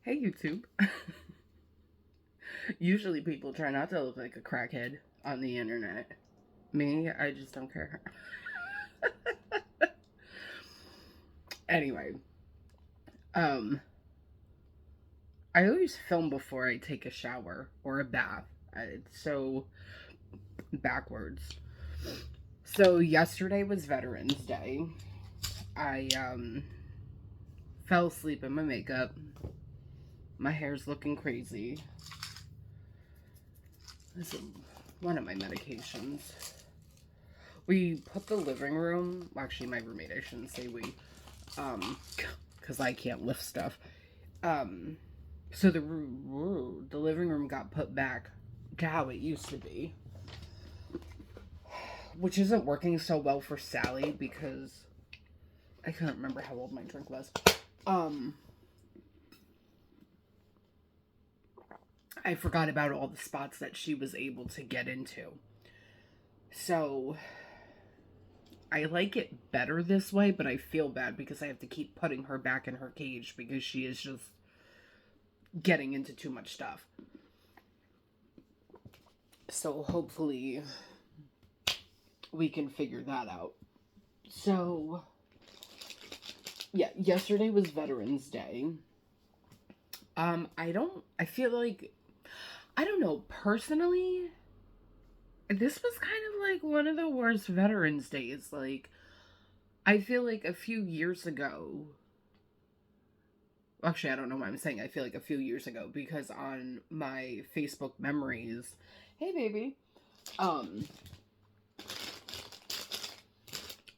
Hey YouTube. Usually people try not to look like a crackhead on the internet. Me, I just don't care. Anyway, um, I always film before I take a shower or a bath. It's so backwards. So yesterday was Veterans Day. I fell asleep in my makeup. My hair's looking crazy. This is one of my medications. We put the living room, well, actually my roommate, I shouldn't say we, because I can't lift stuff. So the living room got put back to how it used to be, which isn't working so well for Sally because I couldn't remember how old my drink was. I forgot about all the spots that she was able to get into. So I like it better this way, but I feel bad because I have to keep putting her back in her cage because she is just getting into too much stuff. So hopefully we can figure that out. So yeah, yesterday was Veterans Day. I feel like, I don't know, personally, this was kind of like one of the worst Veterans Days. Like, I feel like a few years ago, actually, I don't know why I'm saying I feel like a few years ago, because on my Facebook memories, hey baby,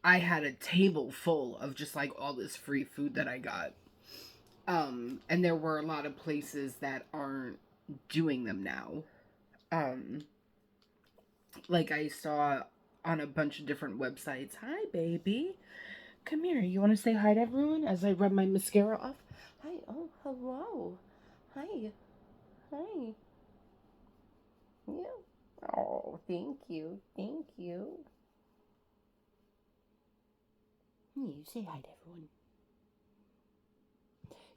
I had a table full of just like all this free food that I got. And there were a lot of places that aren't doing them now. Um, like I saw on a bunch of different websites. Hi, baby. Come here. You want to say hi to everyone as I rub my mascara off? Hi. Oh, hello. Hi. Hi. Yeah. Oh, thank you. Thank you. You say hi to everyone.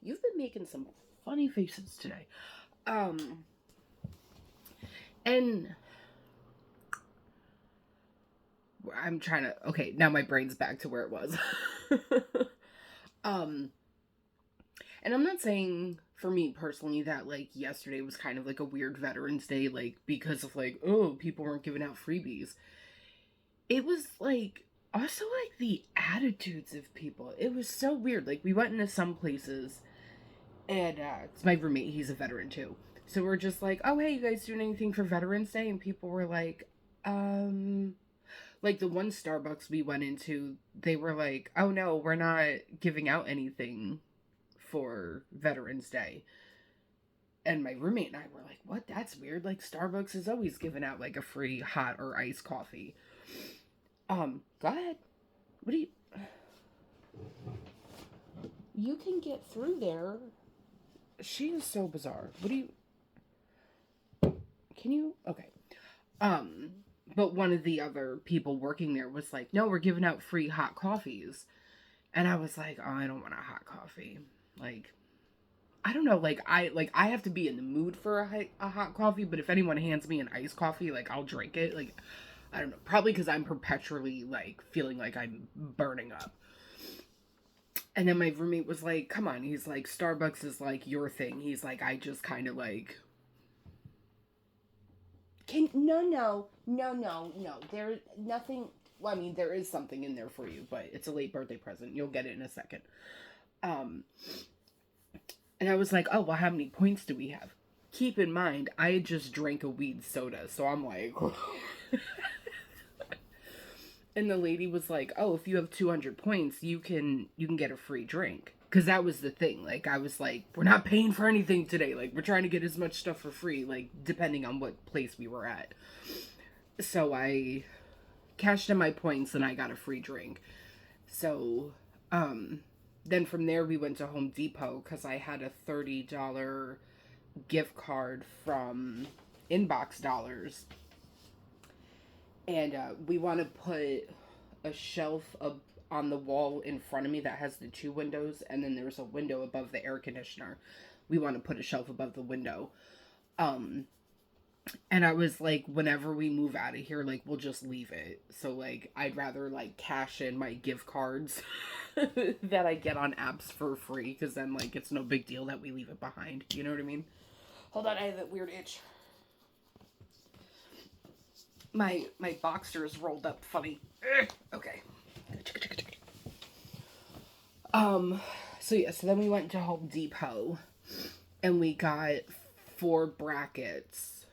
You've been making some funny faces today. And I'm trying to, okay, now my brain's back to where it was. um, and I'm not saying for me personally that like yesterday was kind of like a weird Veterans Day, like because of like, oh, people weren't giving out freebies. It was like also like the attitudes of people. It was so weird. Like we went into some places and it's my roommate, he's a veteran too. So we're just like, oh hey, you guys doing anything for Veterans Day? And people were like the one Starbucks we went into, they were like, oh no, we're not giving out anything for Veterans Day. And my roommate and I were like, what? That's weird. Like Starbucks is always giving out like a free hot or iced coffee. Go ahead. What do you You can get through there. She is so bizarre. What do you Can you Okay. Um but one of the other people working there was like, no, we're giving out free hot coffees. And I was like, oh, I don't want a hot coffee. Like, I don't know. Like I have to be in the mood for a hot coffee. But if anyone hands me an iced coffee, like I'll drink it. Like, I don't know. Probably because I'm perpetually like feeling like I'm burning up. And then my roommate was like, come on. He's like, Starbucks is like your thing. He's like, I just kind of like. No. There's nothing. Well, I mean, there is something in there for you, but it's a late birthday present. You'll get it in a second. Um, and I was like, oh, well, how many points do we have? Keep in mind, I just drank a weed soda, so I'm like. And the lady was like, oh, if you have 200 points, you can get a free drink. Because that was the thing. Like, I was like, we're not paying for anything today. Like, we're trying to get as much stuff for free, like, depending on what place we were at. So I cashed in my points and I got a free drink. So, then from there we went to Home Depot because I had a $30 gift card from Inbox Dollars. And we want to put a shelf on the wall in front of me that has the 2 windows, and then there's a window above the air conditioner. We want to put a shelf above the window. And I was like, whenever we move out of here, like, we'll just leave it. So, like, I'd rather, like, cash in my gift cards that I get on apps for free, because then, like, it's no big deal that we leave it behind. You know what I mean? Hold on, I have that weird itch. My boxer is rolled up funny. Okay. So yeah, so then we went to Home Depot, and we got 4 brackets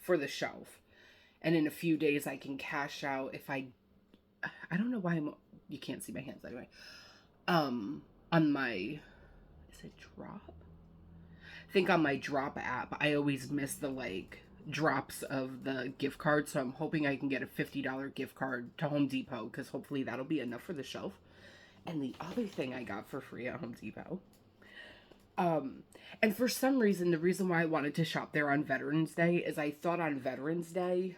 for the shelf. And in a few days I can cash out if I don't know why you can't see my hands anyway. On my, is it Drop? I think on my Drop app, I always miss the, like, drops of the gift card, so I'm hoping I can get a $50 gift card to Home Depot, because hopefully that'll be enough for the shelf. And the other thing I got for free at Home Depot, and for some reason, the reason why I wanted to shop there on Veterans Day is I thought on Veterans Day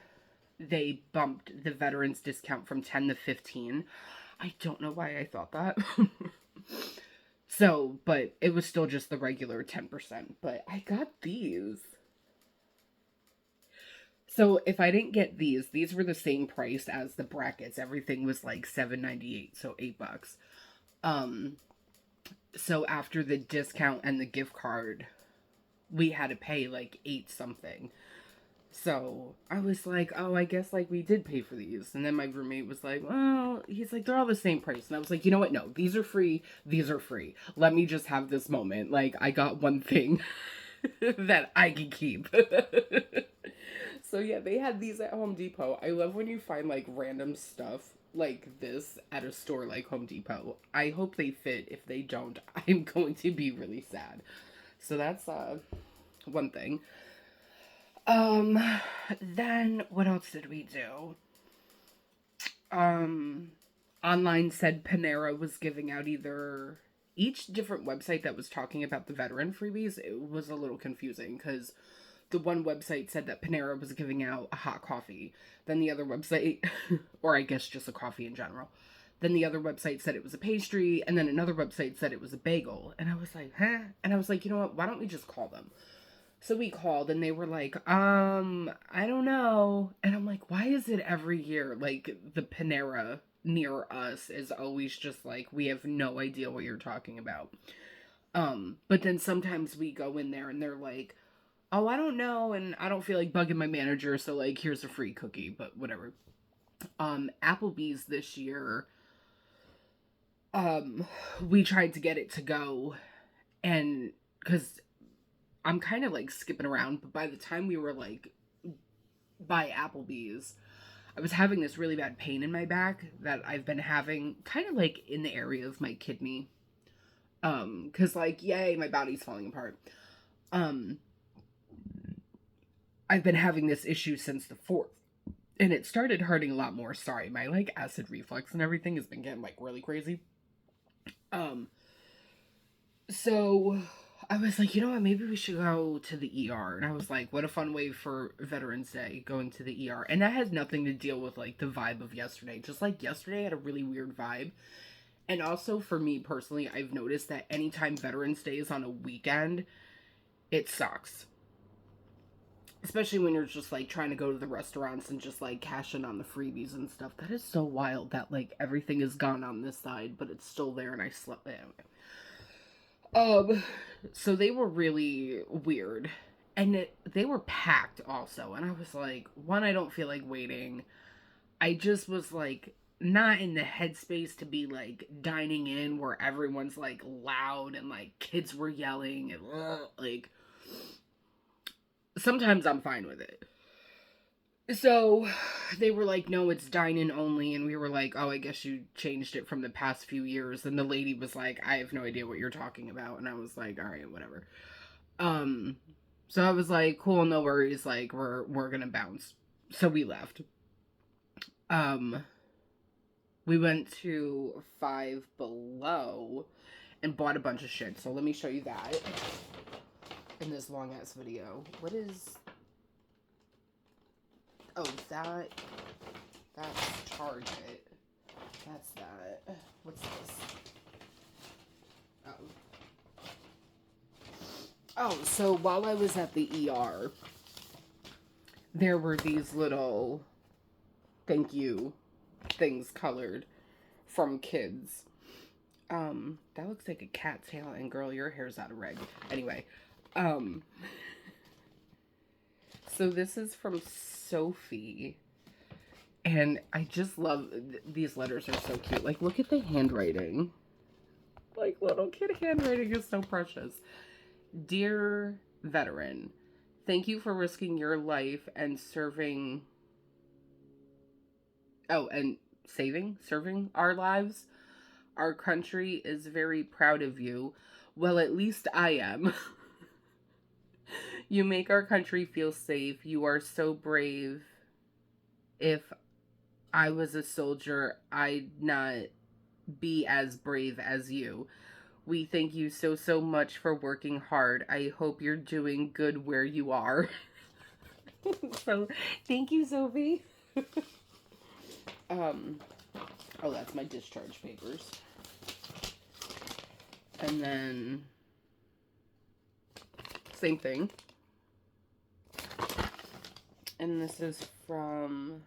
they bumped the veterans discount from 10 to 15. I don't know why I thought that. So, but it was still just the regular 10%. But I got these. So if I didn't get these were the same price as the brackets. Everything was like $7.98, so $8. So after the discount and the gift card, we had to pay like 8 something. So I was like, oh, I guess like we did pay for these. And then my roommate was like, well, he's like, they're all the same price. And I was like, you know what? No, these are free. These are free. Let me just have this moment. Like, I got one thing that I can keep. So yeah, they had these at Home Depot. I love when you find like random stuff like this at a store like Home Depot. I hope they fit. If they don't, I'm going to be really sad. So that's one thing. Then what else did we do? Online said Panera was giving out either each different website that was talking about the veteran freebies. It was a little confusing because the one website said that Panera was giving out a hot coffee. Then the other website, or I guess just a coffee in general. Then the other website said it was a pastry, and then another website said it was a bagel. And I was like, huh? And I was like, you know what? Why don't we just call them? So we called, and they were like, I don't know. And I'm like, why is it every year, like, the Panera near us is always just like, we have no idea what you're talking about. But then sometimes we go in there, and they're like, oh, I don't know, and I don't feel like bugging my manager, so, like, here's a free cookie, but whatever. Applebee's this year, we tried to get it to go, and, because I'm kind of, like, skipping around, but by the time we were, like, by Applebee's, I was having this really bad pain in my back that I've been having, kind of, like, in the area of my kidney, because, like, yay, my body's falling apart. I've been having this issue since the 4th, and it started hurting a lot more. Sorry, my, like, acid reflux and everything has been getting, like, really crazy. So I was like, you know what, maybe we should go to the ER. And I was like, what a fun way for Veterans Day, going to the ER. And that has nothing to deal with, like, the vibe of yesterday. Just like yesterday had a really weird vibe. And also, for me personally, I've noticed that anytime Veterans Day is on a weekend, it sucks. Especially when you're just, like, trying to go to the restaurants and just, like, cash in on the freebies and stuff. That is so wild that, like, everything is gone on this side, but it's still there and I slept. Anyway. So they were really weird. And they were packed also. And I was like, one, I don't feel like waiting. I just was, like, not in the headspace to be, like, dining in where everyone's, like, loud and, like, kids were yelling and, like... Sometimes I'm fine with it. So they were like, no, it's dine-in only. And we were like, oh, I guess you changed it from the past few years. And the lady was like, I have no idea what you're talking about. And I was like, all right, whatever. So I was like, cool, no worries. Like, we're gonna bounce. So we left. We went to Five Below and bought a bunch of shit. So let me show you that. In this long ass video. What is... Oh, that's Target. That's that. What's this? Oh. Oh, so while I was at the ER, there were these little thank you things colored from kids. That looks like a cat tail, and girl, your hair's out of reg. Anyway, so this is from Sophie, and I just love, these letters are so cute. Like, look at the handwriting. Like, little kid handwriting is so precious. Dear veteran, thank you for risking your life and serving, serving our lives. Our country is very proud of you. Well, at least I am. You make our country feel safe. You are so brave. If I was a soldier, I'd not be as brave as you. We thank you so, so much for working hard. I hope you're doing good where you are. So, thank you, Sophie. Oh, that's my discharge papers. And then, same thing. And this is from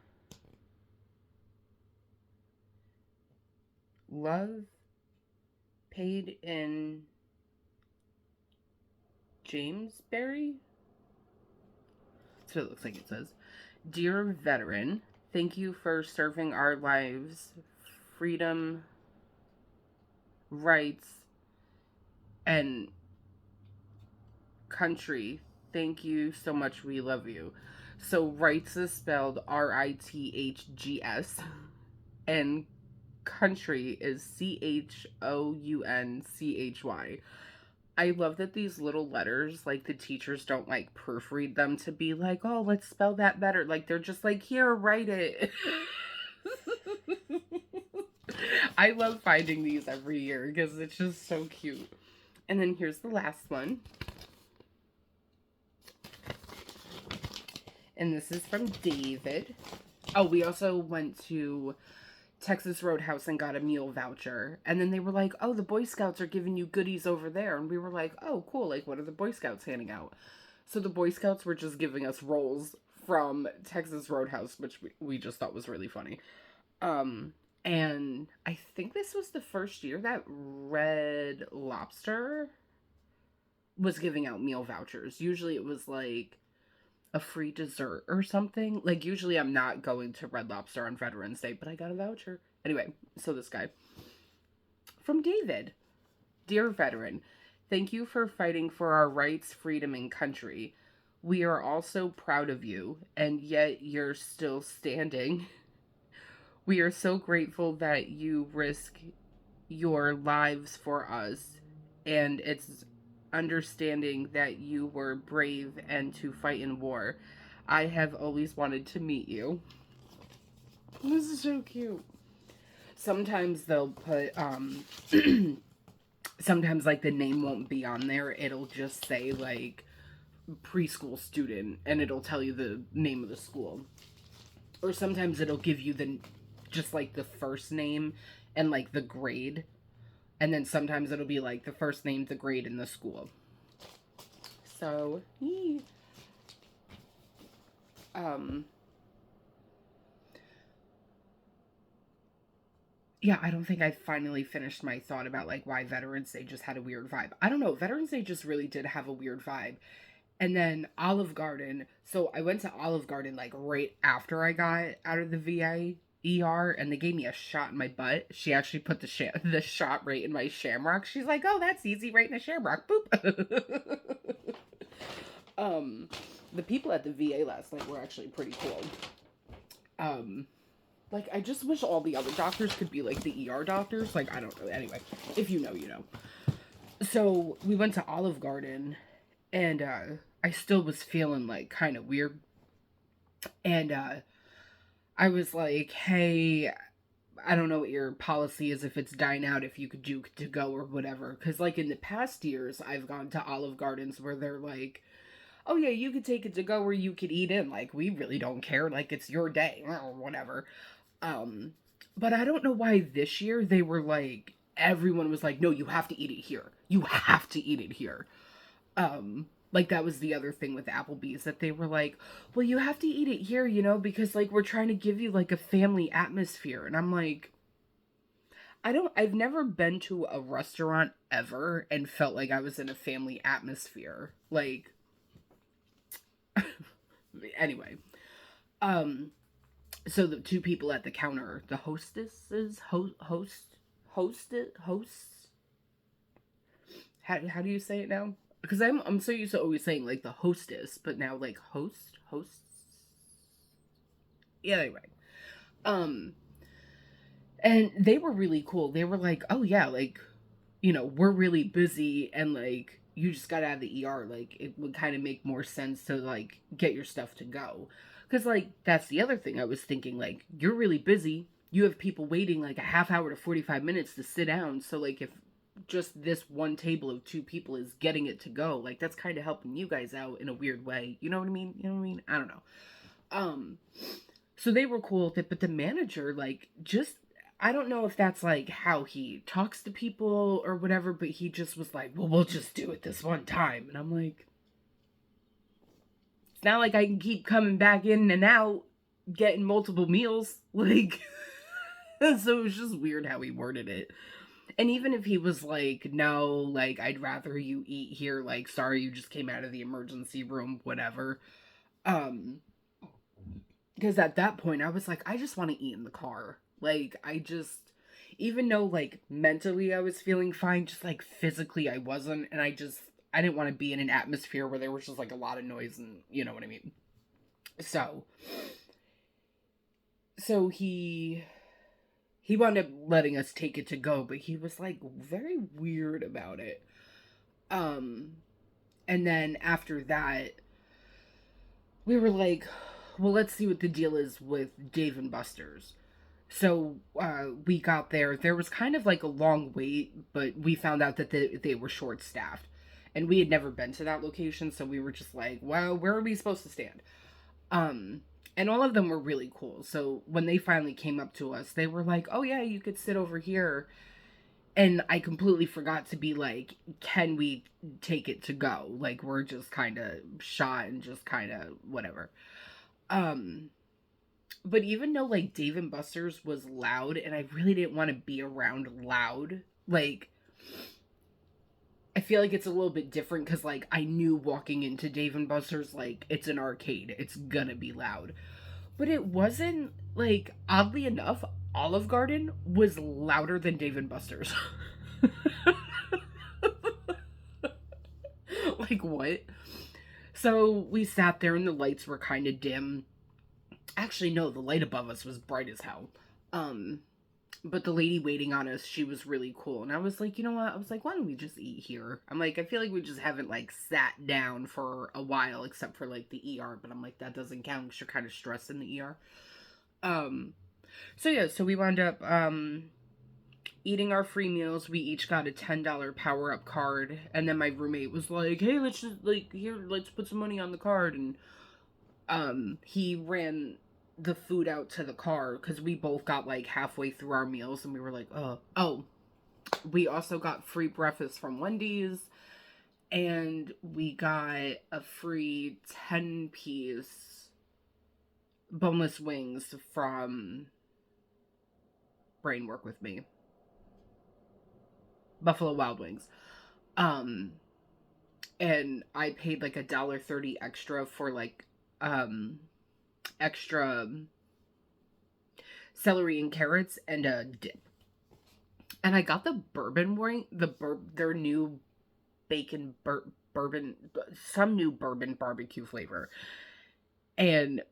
Love Paid in Jamesbury. That's what it looks like it says. Dear veteran, thank you for serving our lives, freedom, rights, and country. Thank you so much. We love you. So rights is spelled RITHGS, and country is CHOUNCHY. I love that these little letters, like, the teachers don't, like, proofread them to be like, oh, let's spell that better. Like, they're just like, here, write it. I love finding these every year because it's just so cute. And then here's the last one. And this is from David. Oh, we also went to Texas Roadhouse and got a meal voucher. And then they were like, oh, the Boy Scouts are giving you goodies over there. And we were like, oh, cool. Like, what are the Boy Scouts handing out? So the Boy Scouts were just giving us rolls from Texas Roadhouse, which we just thought was really funny. And I think this was the first year that Red Lobster was giving out meal vouchers. Usually it was like a free dessert or something. Like, usually I'm not going to Red Lobster on Veterans Day, but I got a voucher. Anyway, so this guy. From David. Dear veteran, thank you for fighting for our rights, freedom, and country. We are all so proud of you, and yet you're still standing. We are so grateful that you risk your lives for us, and it's understanding that you were brave and to fight in war. I have always wanted to meet you. This is so cute. Sometimes they'll put, sometimes, like, the name won't be on there. It'll just say, like, preschool student, and it'll tell you the name of the school. Or sometimes it'll give you just, like, the first name and, like, the grade. And then sometimes it'll be, like, the first name, the grade, and the school. So, yeah, I don't think I finally finished my thought about, like, why Veterans Day just had a weird vibe. I don't know. Veterans Day just really did have a weird vibe. And then Olive Garden. So I went to Olive Garden, like, right after I got out of the VA ER, and they gave me a shot in my butt. She actually put the shot right in my shamrock. She's like, oh, that's easy, right in the shamrock. Boop. The people at the VA last night were actually pretty cool. Like, I just wish all the other doctors could be like the ER doctors. Like, I don't know. Anyway, if you know, you know. So we went to Olive Garden, and I still was feeling, like, kind of weird. And I was like, hey, I don't know what your policy is, if it's dine out, if you could do to go or whatever. Because, like, in the past years, I've gone to Olive Gardens where they're like, oh, yeah, you could take it to go or you could eat in. Like, we really don't care. Like, it's your day or whatever. But I don't know why this year they were like, everyone was like, no, you have to eat it here. You have to eat it here. Like that was the other thing with Applebee's, that they were like, well, you have to eat it here, you know, because like we're trying to give you like a family atmosphere. And I'm like, I've never been to a restaurant ever and felt like I was in a family atmosphere. Like, anyway, um, so the two people at the counter, the hostesses, hosts. How do you say it now? Because I'm so used to always saying like the hostess, but now like hosts. Yeah, anyway, um, and they were really cool. They were like, oh yeah, like, you know, we're really busy, and like you just got out of the ER. Like it would kind of make more sense to like get your stuff to go, because like that's the other thing I was thinking. Like you're really busy. You have people waiting like a half hour to 45 minutes to sit down. So like if just this one table of two people is getting it to go, like that's kind of helping you guys out in a weird way. You know what I mean? You know what I mean? I don't know. Um, so they were cool with it, but the manager, like, just, I don't know if that's like how he talks to people or whatever, but he just was like, well, we'll just do it this one time. And I'm like, it's not like I can keep coming back in and out getting multiple meals. Like, so it was just weird how he worded it. And even if he was like, no, like, I'd rather you eat here, like, sorry, you just came out of the emergency room, whatever. Um, because at that point, I was like, I just want to eat in the car. Like, even though, like, mentally I was feeling fine, just, like, physically I wasn't. And I didn't want to be in an atmosphere where there was just, like, a lot of noise and, you know what I mean? So he wound up letting us take it to go, but he was, like, very weird about it. Um, and then after that, we were like, well, let's see what the deal is with Dave and Buster's. So we got there. There was kind of like a long wait, but we found out that they were short staffed. And we had never been to that location, so we were just like, well, where are we supposed to stand? Um, and all of them were really cool. So when they finally came up to us, they were like, oh yeah, you could sit over here. And I completely forgot to be like, can we take it to go? Like, we're just kind of shot and just kind of whatever. Um, but even though like Dave and Buster's was loud and I really didn't want to be around loud, like, I feel like it's a little bit different because like I knew walking into Dave and Buster's, like, it's an arcade, it's gonna be loud. But it wasn't, like, oddly enough, Olive Garden was louder than Dave and Buster's. Like, what? So we sat there and the lights were kind of dim. Actually, no, the light above us was bright as hell. Um, but the lady waiting on us, she was really cool. And I was like, you know what? I was like, why don't we just eat here? I'm like, I feel like we just haven't, like, sat down for a while, except for, like, the ER. But I'm like, that doesn't count because you're kind of stressed in the ER. Um, so yeah, so we wound up, eating our free meals. We each got a $10 power up card. And then my roommate was like, hey, let's just, like, here, let's put some money on the card. And, he ran the food out to the car because we both got like halfway through our meals and we were like, oh, we also got free breakfast from Wendy's and we got a free 10-piece boneless wings from Brain Work With Me, Buffalo Wild Wings. And I paid like $1.30 extra for like extra celery and carrots and a dip. And I got the bourbon wing, their new bourbon, some new bourbon barbecue flavor. And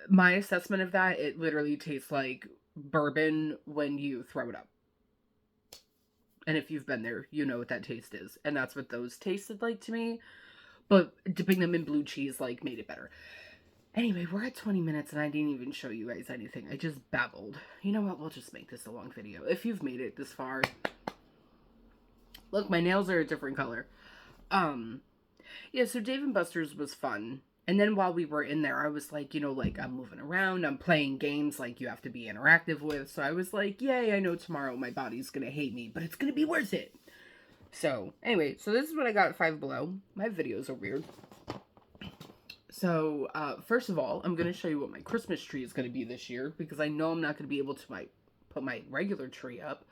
my assessment of that, it literally tastes like bourbon when you throw it up. And if you've been there, you know what that taste is. And that's what those tasted like to me. But dipping them in blue cheese, like, made it better. Anyway, we're at 20 minutes and I didn't even show you guys anything. I just babbled. You know what? We'll just make this a long video. If you've made it this far. Look, my nails are a different color. Yeah, so Dave & Buster's was fun. And then while we were in there, I was like, like I'm moving around, I'm playing games like you have to be interactive with. So I was like, yay, I know tomorrow my body's going to hate me, but it's going to be worth it. So anyway, so this is what I got at Five Below. My videos are weird. So first of all, I'm going to show you what my Christmas tree is going to be this year, because I know I'm not going to be able to put my regular tree up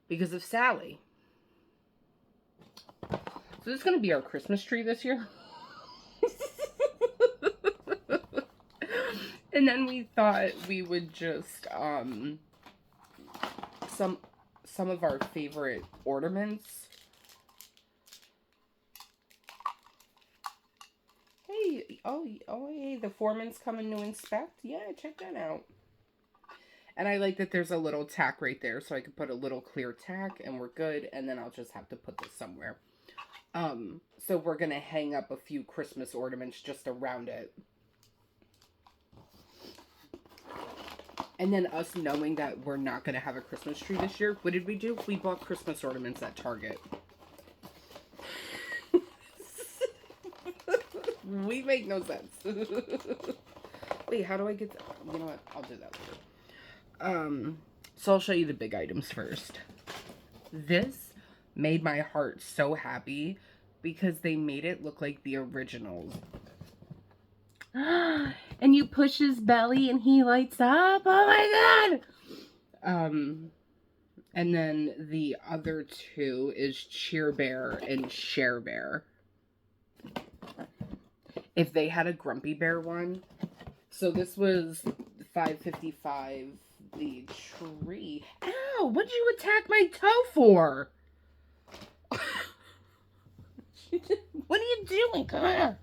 because of Sally. So this is going to be our Christmas tree this year. And then we thought we would just some of our favorite ornaments. Hey, hey, the foreman's coming to inspect. Yeah, check that out. And I like that there's a little tack right there, so I could put a little clear tack and we're good. And then I'll just have to put this somewhere. So we're gonna hang up a few Christmas ornaments just around it. And then us knowing that we're not gonna have a Christmas tree this year, what did we do? We bought Christmas ornaments at Target. We make no sense. Wait, how do I get that? You know what? I'll do that later. So I'll show you the big items first. This made my heart so happy because they made it look like the originals. And you push his belly and he lights up. Oh my god! And then the other two is Cheer Bear and Share Bear. If they had a Grumpy Bear one. So this was $5.55. The tree. Ow! What'd you attack my toe for? What are you doing? Come here.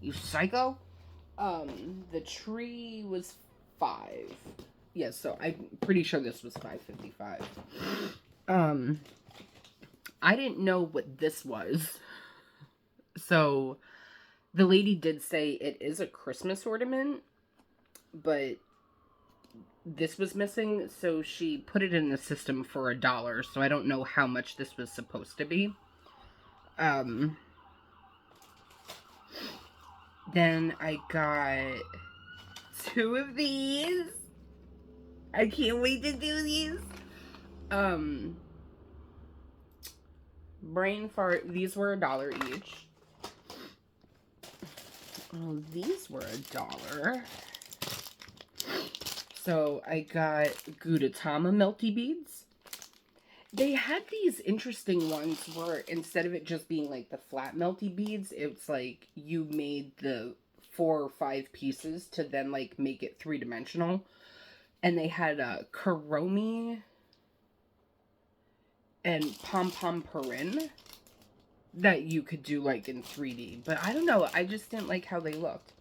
You psycho. The tree was $5. Yes, so I'm pretty sure this was $5.55. I didn't know what this was. So the lady did say it is a Christmas ornament, but this was missing, so she put it in the system for $1, so I don't know how much this was supposed to be. Then I got 2 of these. I can't wait to do these. Brain fart. These were $1 each. Oh, these were $1. So I got Gudetama Melty Beads. They had these interesting ones where instead of it just being like the flat melty beads, it's like you made the 4 or 5 pieces to then like make it 3-dimensional. And they had a Kuromi and Pom Pom Purin that you could do like in 3D. But I don't know, I just didn't like how they looked.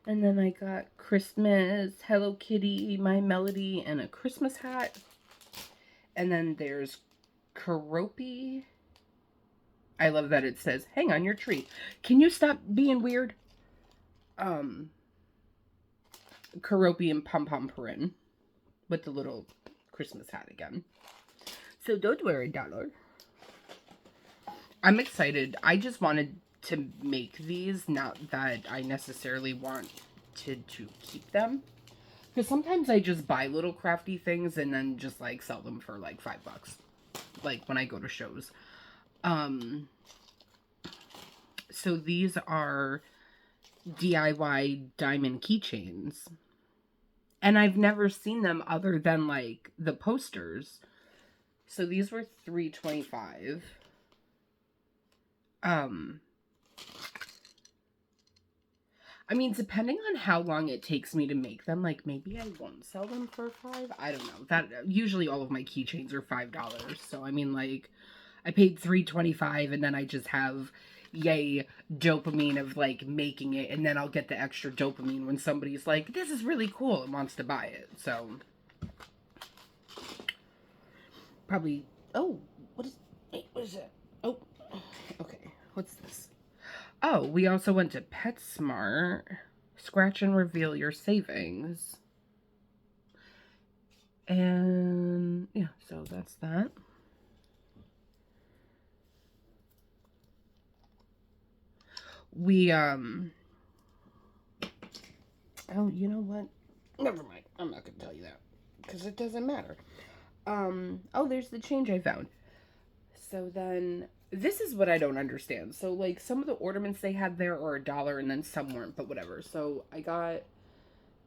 And then I got Christmas, Hello Kitty, My Melody, and a Christmas hat. And then there's Kuropi. I love that it says, hang on your tree. Can you stop being weird? Kuropi and Pom Pom Purin with the little Christmas hat again. So those were $1. I'm excited. I just wanted to make these, not that I necessarily wanted to keep them. Because sometimes I just buy little crafty things and then just like sell them for like $5. Like when I go to shows. So these are DIY diamond keychains. And I've never seen them other than like the posters. So these were $3.25. I mean, depending on how long it takes me to make them, like, maybe I won't sell them for $5. I don't know. That usually all of my keychains are $5. So, I mean, like, I paid $3.25 and then I just have, yay, dopamine of, like, making it. And then I'll get the extra dopamine when somebody's like, this is really cool and wants to buy it. So, probably, oh, what is that? Oh, okay. What's this? Oh, we also went to PetSmart. Scratch and reveal your savings. And yeah, so that's that. We Oh, you know what? Never mind. I'm not gonna tell you that because it doesn't matter. Oh, there's the change I found. So then, this is what I don't understand. So like some of the ornaments they had there are $1, and then some weren't, but whatever. So I got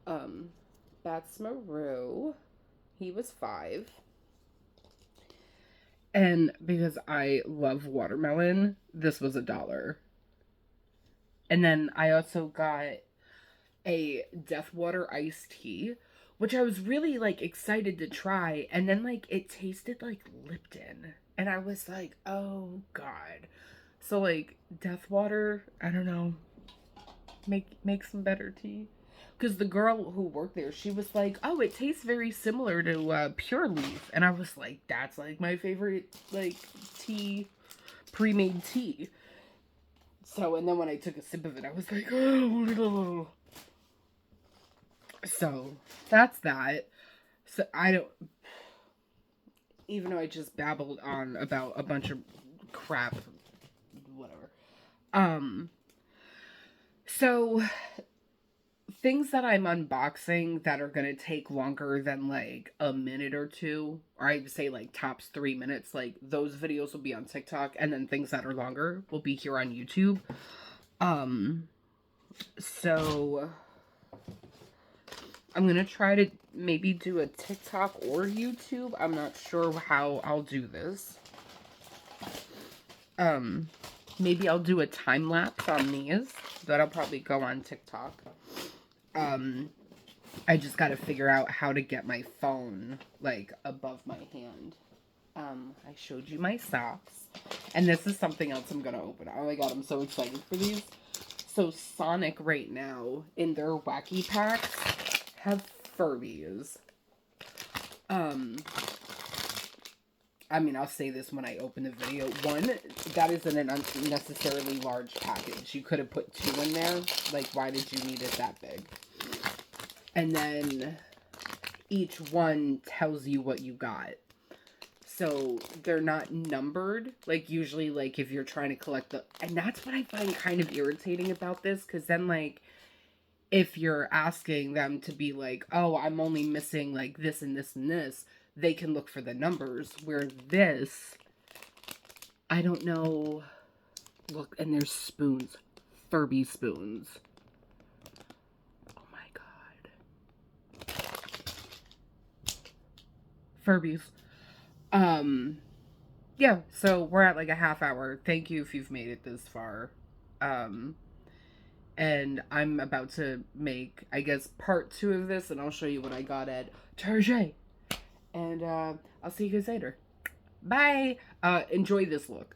um, Batsmaru. He was 5. And because I love watermelon, this was $1. And then I also got a Deathwater iced tea, which I was really like excited to try. And then like it tasted like Lipton. And I was like, oh God. So like Deathwater, I don't know, make some better tea. Because the girl who worked there, she was like, oh, it tastes very similar to Pure Leaf. And I was like, that's like my favorite like tea, pre-made tea. So, and then when I took a sip of it, I was like, oh. So, that's that. So, I don't, even though I just babbled on about a bunch of crap, whatever. So, things that I'm unboxing that are going to take longer than like a minute or two, or I'd say like tops 3 minutes, like those videos will be on TikTok, and then things that are longer will be here on YouTube. So I'm going to try to maybe do a TikTok or YouTube. I'm not sure how I'll do this. Maybe I'll do a time lapse on these. That'll probably go on TikTok. I just got to figure out how to get my phone, like, above my hand. I showed you my socks. And this is something else I'm going to open. Oh my god, I'm so excited for these. So, Sonic right now, in their Wacky Packs, have Furbies. I mean, I'll say this when I open the video. One, that is an unnecessarily large package. You could have put 2 in there. Like, why did you need it that big? And then each one tells you what you got. So they're not numbered. Like usually like if you're trying to collect the... And that's what I find kind of irritating about this. Because then like if you're asking them to be like, oh, I'm only missing like this and this and this, they can look for the numbers. Where this, I don't know. Look, and there's spoons. Furby spoons. Furbies. Yeah, so we're at like a half hour. Thank you if you've made it this far. And I'm about to make, I guess, part 2 of this, and I'll show you what I got at Target. And, I'll see you guys later. Bye! Enjoy this look.